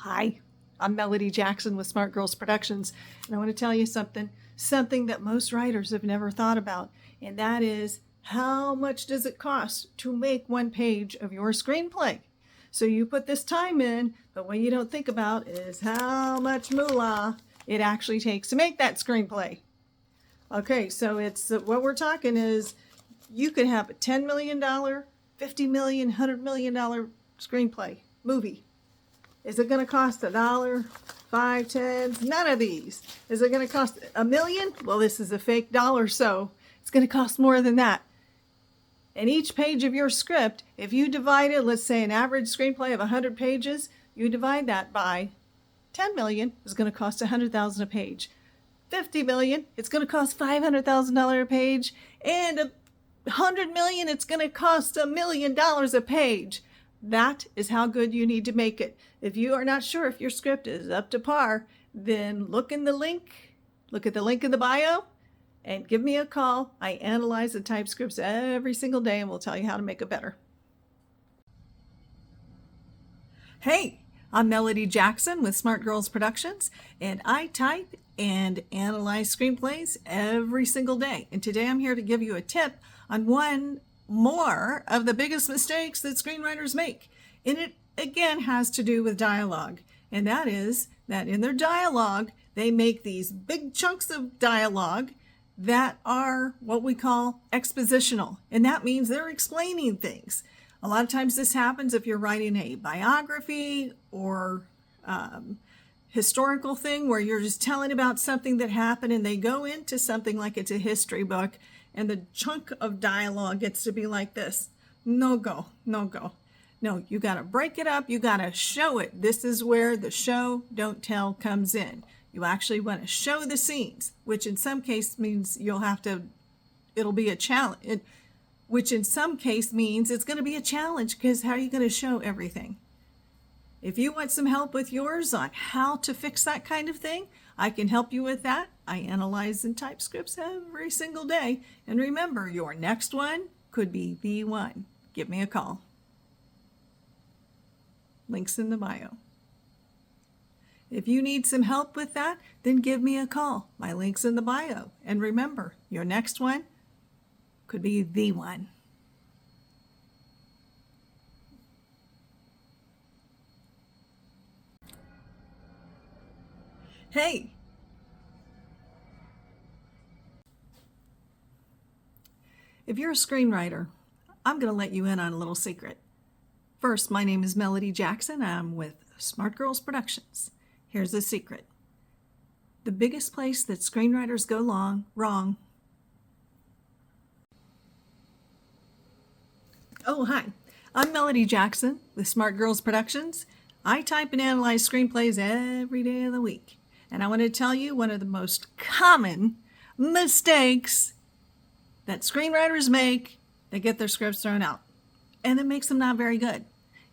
Hi, I'm Melody Jackson with Smart Girls Productions, and I want to tell you something that most writers have never thought about, and that is how much does it cost to make one page of your screenplay? So you put this time in, but what you don't think about is how much moolah it actually takes to make that screenplay. Okay, so it's what we're talking is you could have a $10 million, $50 million, $100 million screenplay movie. Is it going to cost $1, 5, 10? None of these. Is it going to cost $1 million? Well, this is a fake dollar, so it's going to cost more than that. And each page of your script, if you divide it, let's say an average screenplay of 100 pages, you divide that by 10 million, is going to cost $100,000 a page. 50 million, it's going to cost $500,000 a page, and 100 million, it's going to cost $1 million a page. That is how good you need to make it. If you are not sure if your script is up to par, then look at the link in the bio, and give me a call. I analyze and type scripts every single day, and we'll tell you how to make it better. Hey, I'm Melody Jackson with Smart Girls Productions, and I type and analyze screenplays every single day. And today I'm here to give you a tip on one more of the biggest mistakes that screenwriters make. And it again has to do with dialogue. And that is that in their dialogue, they make these big chunks of dialogue that are what we call expositional. And that means they're explaining things. A lot of times this happens if you're writing a biography or historical thing where you're just telling about something that happened, and they go into something like it's a history book, and the chunk of dialogue gets to be like this. No go. No, you got to break it up. You got to show it. This is where the show, don't tell comes in. You actually want to show the scenes, which in some case means it'll be a challenge, which in some case means it's going to be a challenge, because how are you going to show everything? If you want some help with yours on how to fix that kind of thing, I can help you with that. I analyze and type scripts every single day. And remember, your next one could be the one. Give me a call. Links in the bio. If you need some help with that, then give me a call. My link's in the bio. And remember, your next one could be the one. Hey, if you're a screenwriter, I'm going to let you in on a little secret. First, my name is Melody Jackson. I'm with Smart Girls Productions. Here's the secret. The biggest place that screenwriters go wrong. Oh, hi. I'm Melody Jackson with Smart Girls Productions. I type and analyze screenplays every day of the week. And I want to tell you one of the most common mistakes that screenwriters make that get their scripts thrown out. And it makes them not very good.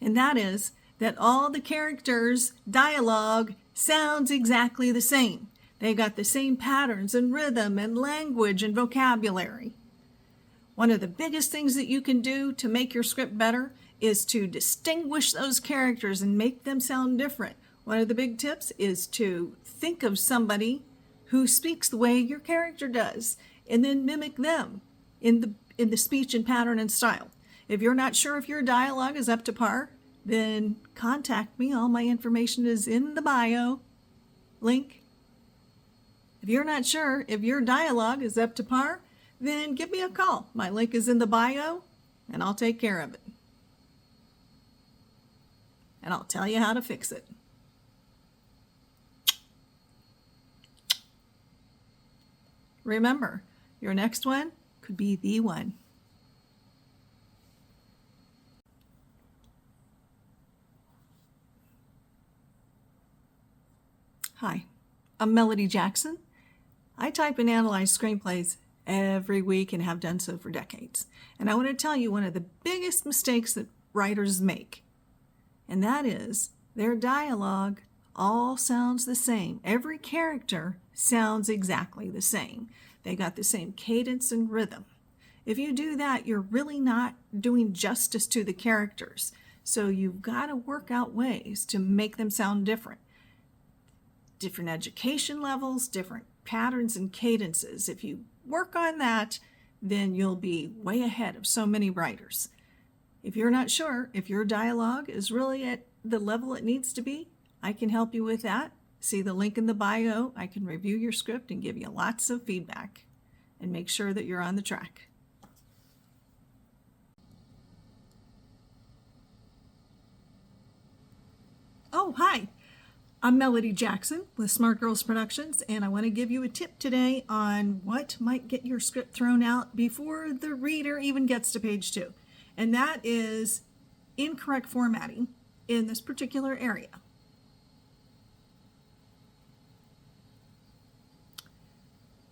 And that is that all the characters' dialogue sounds exactly the same. They've got the same patterns and rhythm and language and vocabulary. One of the biggest things that you can do to make your script better is to distinguish those characters and make them sound different. One of the big tips is to think of somebody who speaks the way your character does, and then mimic them in the speech and pattern and style. If you're not sure if your dialogue is up to par, then contact me. All my information is in the bio link. If you're not sure if your dialogue is up to par, then give me a call. My link is in the bio, and I'll take care of it. And I'll tell you how to fix it. Remember, your next one could be the one. Hi, I'm Melody Jackson. I type and analyze screenplays every week and have done so for decades. And I want to tell you one of the biggest mistakes that writers make, and that is their dialogue all sounds the same. Every character sounds exactly the same. They got the same cadence and rhythm. If you do that, you're really not doing justice to the characters. So you've got to work out ways to make them sound different. Different education levels, different patterns and cadences. If you work on that, then you'll be way ahead of so many writers. If you're not sure if your dialogue is really at the level it needs to be, I can help you with that. See the link in the bio. I can review your script and give you lots of feedback and make sure that you're on the track. Oh, hi. I'm Melody Jackson with Smart Girls Productions, and I want to give you a tip today on what might get your script thrown out before the reader even gets to page 2. And that is incorrect formatting in this particular area.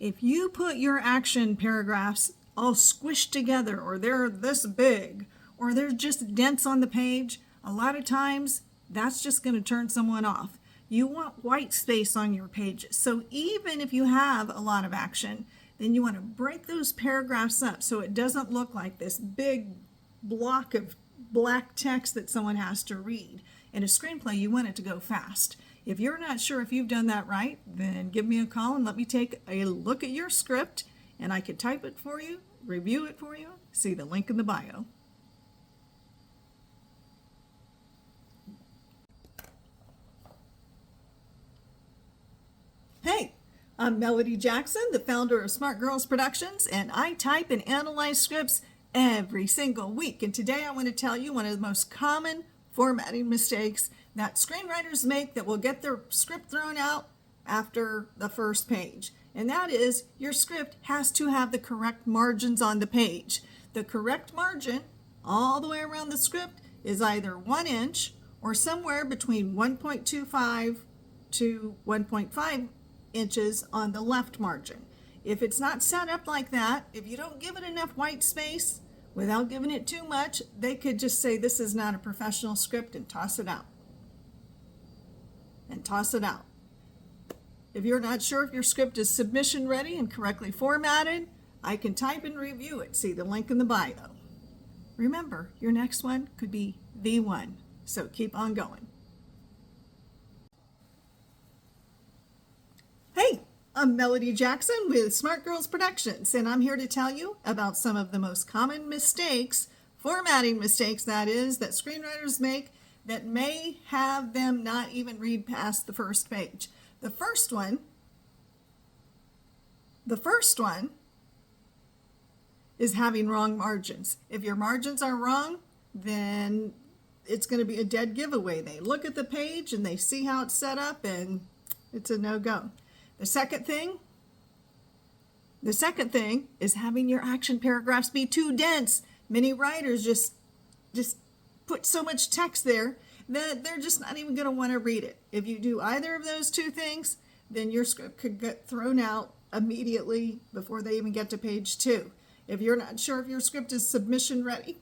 If you put your action paragraphs all squished together, or they're this big, or there's just dents on the page, a lot of times that's just going to turn someone off. You want white space on your pages. So even if you have a lot of action, then you want to break those paragraphs up so it doesn't look like this big block of black text that someone has to read. In a screenplay, you want it to go fast. If you're not sure if you've done that right, then give me a call and let me take a look at your script, and I can type it for you, review it for you. See the link in the bio. Hey, I'm Melody Jackson, the founder of Smart Girls Productions, and I type and analyze scripts every single week. And today I want to tell you one of the most common formatting mistakes that screenwriters make that will get their script thrown out after the first page. And that is, your script has to have the correct margins on the page. The correct margin all the way around the script is either 1 inch or somewhere between 1.25 to 1.5 inches on the left margin. If it's not set up like that, if you don't give it enough white space without giving it too much, they could just say this is not a professional script and toss it out. And toss it out. If you're not sure if your script is submission ready and correctly formatted, I can type and review it. See the link in the bio. Remember, your next one could be the one, so keep on going. Hey, I'm Melody Jackson with Smart Girls Productions, and I'm here to tell you about some of the most common mistakes, formatting mistakes that is, that screenwriters make that may have them not even read past the first page. The first one is having wrong margins. If your margins are wrong, then it's going to be a dead giveaway. They look at the page and they see how it's set up and it's a no-go. The second thing is having your action paragraphs be too dense. Many writers just put so much text there that they're just not even going to want to read it. If you do either of those two things, then your script could get thrown out immediately before they even get to page 2. If you're not sure if your script is submission ready,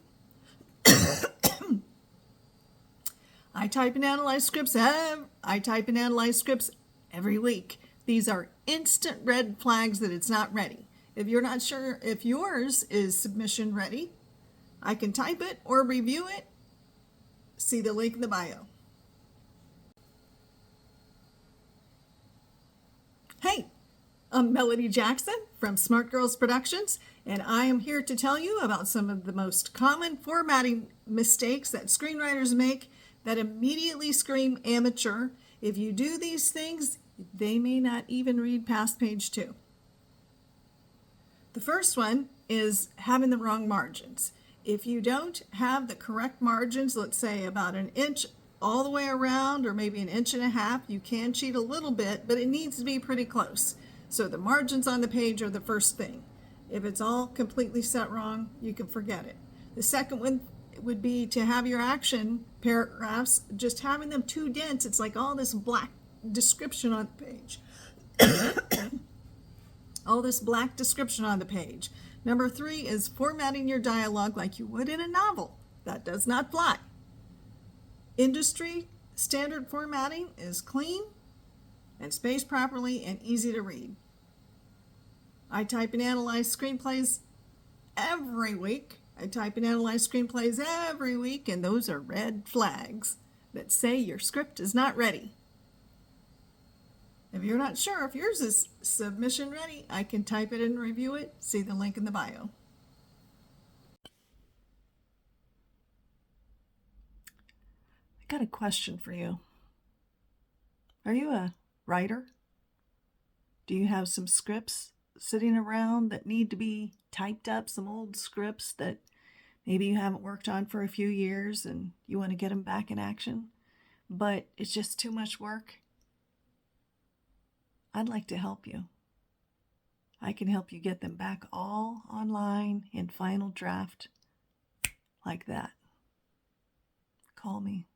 I type and analyze scripts every week. These are instant red flags that it's not ready. If you're not sure if yours is submission ready, I can type it or review it. See the link in the bio. Hey, I'm Melody Jackson from Smart Girls Productions, and I am here to tell you about some of the most common formatting mistakes that screenwriters make that immediately scream amateur. If you do these things, they may not even read past page 2. The first one is having the wrong margins. If you don't have the correct margins, let's say about 1 inch all the way around or maybe 1.5 inches, you can cheat a little bit, but it needs to be pretty close. So the margins on the page are the first thing. If it's all completely set wrong, you can forget it. The second one would be to have your action paragraphs, just having them too dense. It's like all this black description on the page. All this black description on the page. Number 3 is formatting your dialogue like you would in a novel. That does not fly. Industry standard formatting is clean and spaced properly and easy to read. I type and analyze screenplays every week, I type and analyze screenplays every week, and those are red flags that say your script is not ready. If you're not sure if yours is submission ready, I can type it and review it. See the link in the bio. I got a question for you. Are you a writer? Do you have some scripts sitting around that need to be typed up, some old scripts that maybe you haven't worked on for a few years and you want to get them back in action, but it's just too much work? I'd like to help you. I can help you get them back all online in final draft like that. Call me.